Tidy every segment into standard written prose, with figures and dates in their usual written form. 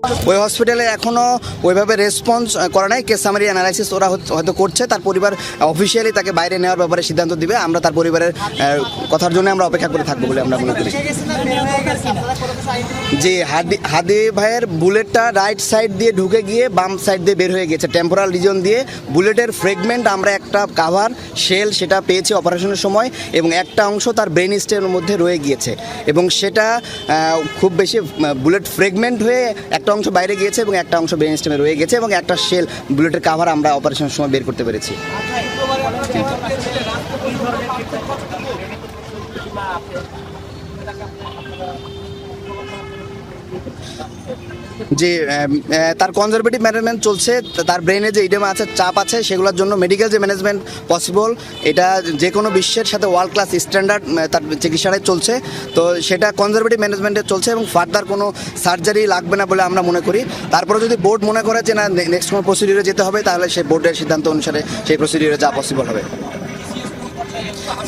ওই হসপিটালে এখনও ওইভাবে রেসপন্স করা নাই। কেস সামারি অ্যানালাইসিস ওরা হয়তো করছে, তার পরিবার অফিসিয়ালি তাকে বাইরে নেওয়ার ব্যাপারে সিদ্ধান্ত দিবে। আমরা তার পরিবারের কথার জন্য আমরা অপেক্ষা করে থাকবো বলে আমরা মনে করি। জি, হাদি ভাইয়ের বুলেটটা রাইট সাইড দিয়ে ঢুকে গিয়ে বাম সাইড দিয়ে বের হয়ে গেছে, টেম্পোরাল রিজন দিয়ে। বুলেটের ফ্রেগমেন্ট আমরা একটা কাভার শেল সেটা পেয়েছি অপারেশনের সময়, এবং একটা অংশ তার ব্রেন স্টেমের মধ্যে রয়ে গিয়েছে, এবং সেটা খুব বেশি বুলেট ফ্রেগমেন্ট হয়ে একটা অংশ বাইরে গিয়েছে এবং একটা অংশ ব্রেন স্টেমে রয়ে গেছে, এবং একটা শেল বুলেটের কাভার আমরা অপারেশনের সময় বের করতে পেরেছি। যে তার কনজারভেটিভ ম্যানেজমেন্ট চলছে, তার ব্রেনে যে ইডেমা আছে, চাপ আছে, সেগুলোর জন্য মেডিকেল যে ম্যানেজমেন্ট পসিবল, এটা যে কোনো বিশ্বের সাথে ওয়ার্ল্ড ক্লাস স্ট্যান্ডার্ড তার চিকিৎসাটাই চলছে। তো সেটা কনজারভেটিভ ম্যানেজমেন্টে চলছে এবং ফার্দার কোনো সার্জারি লাগবে না বলে আমরা মনে করি। তারপরে যদি বোর্ড মনে করে যে না নেক্সট কোনো প্রসিডিউরে যেতে হবে, তাহলে সেই বোর্ডের সিদ্ধান্ত অনুসারে সেই প্রসিডিউরে যা পসিবল হবে।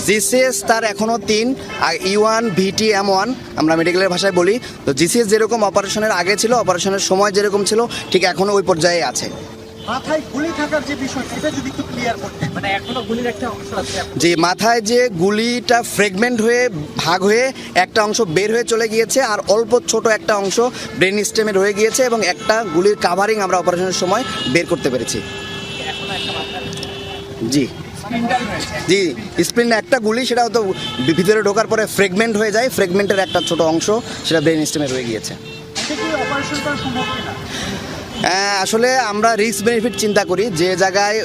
জিসিএস তার এখনও 3, E1 VT M1 আমরা মেডিকেলের ভাষায় বলি। তো জিসিএস যেরকম অপারেশনের আগে ছিল, অপারেশনের সময় যেরকম ছিল, ঠিক এখনও ওই পর্যায়ে আছে। মাথায় গুলি থাকার যে বিষয়, এটা যদি একটু ক্লিয়ার করতে, মানে এখনো গুলির একটা অংশ আছে। যে মাথায় যে গুলিটা ফ্রেগমেন্ট হয়ে ভাগ হয়ে একটা অংশ বের হয়ে চলে গিয়েছে, আর অল্প ছোট একটা অংশ ব্রেন স্টেমে রয়ে গিয়েছে, এবং একটা গুলির কাভারিং আমরা অপারেশনের সময় বের করতে পেরেছি। জি জি, স্প্রিন একটা গুলি, সেটা হয়তো ভিতরে ঢোকার পরে ফ্রেগমেন্ট হয়ে যায়, ফ্রেগমেন্টের একটা ছোট অংশ সেটা ব্রেন স্টেমে রয়ে গিয়েছে। এটা কি অপারেশন করা সম্ভব কিনা? আসলে আমরা রিস্ক বেনিফিট চিন্তা করি। যে জায়গায়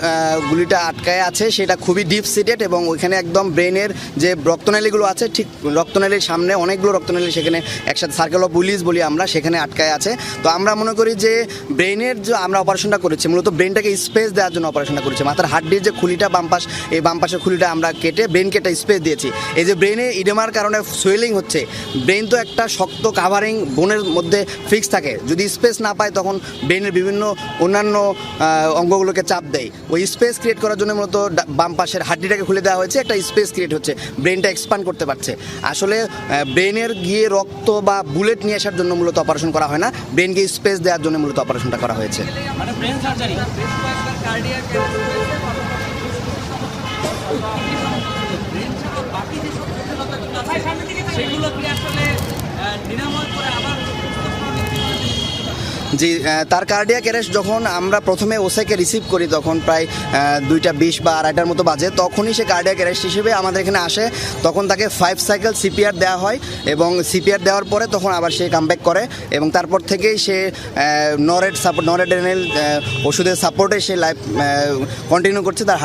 গুলিটা আটকায় আছে সেটা খুবই ডিপ সিটেড, এবং ওইখানে একদম ব্রেনের যে রক্তনালীগুলো আছে, ঠিক রক্তনালীর সামনে অনেকগুলো রক্তনালী সেখানে একসাথে সার্কেল অফ উইলিস বলি আমরা, সেখানে আটকায় আছে। তো আমরা মনে করি যে ব্রেনের যে আমরা অপারেশনটা করেছি, মূলত ব্রেনটাকে স্পেস দেওয়ার জন্য অপারেশনটা করেছি। মাথার হাড্ডির যে খুলিটা বাম পাশ, এই বাম পাশের খুলিটা আমরা কেটে ব্রেনকে একটা স্পেস দিয়েছি। এই যে ব্রেনে ইডেমার কারণে সোয়েলিং হচ্ছে, ব্রেন তো একটা শক্ত কাভারিং বোনের মধ্যে ফিক্স থাকে, যদি স্পেস না পায় তখন ব্রেনের বিভিন্ন অন্যান্য অঙ্গগুলোকে চাপ দেয়। ওই স্পেস ক্রিয়েট করার জন্য মূলত বাম পাশের হাড্ডিটাকে খুলে দেওয়া হয়েছে, একটা স্পেস ক্রিয়েট হচ্ছে, ব্রেনটা এক্সপান্ড করতে পারছে। আসলে ব্রেনের গিয়ে রক্ত বা বুলেট নিয়ে আসার জন্য মূলত অপারেশন করা হয় না, ব্রেনকে স্পেস দেওয়ার জন্য মূলত অপারেশনটা করা হয়েছে। মানে ব্রেন সার্জারি, সেগুলো কি আসলে নিরাময় করে আবার? জি, তার কার্ডিয়াক অ্যারেস্ট যখন আমরা প্রথমে ওসেকে রিসিভ করি, তখন প্রায় 2:20 বা 2:30 মতো বাজে, তখনই সে কার্ডিয়াক অ্যারেস্ট হিসেবে আমাদের এখানে আসে। তখন তাকে 5 সাইকেল সিপিআর দেওয়া হয়, এবং সিপিআর দেওয়ার পরে তখন আবার সে কামব্যাক করে, এবং তারপর থেকেই সে নরেড্রেনাল ওষুধের সাপোর্টে সে লাইফ কন্টিনিউ করছে। তার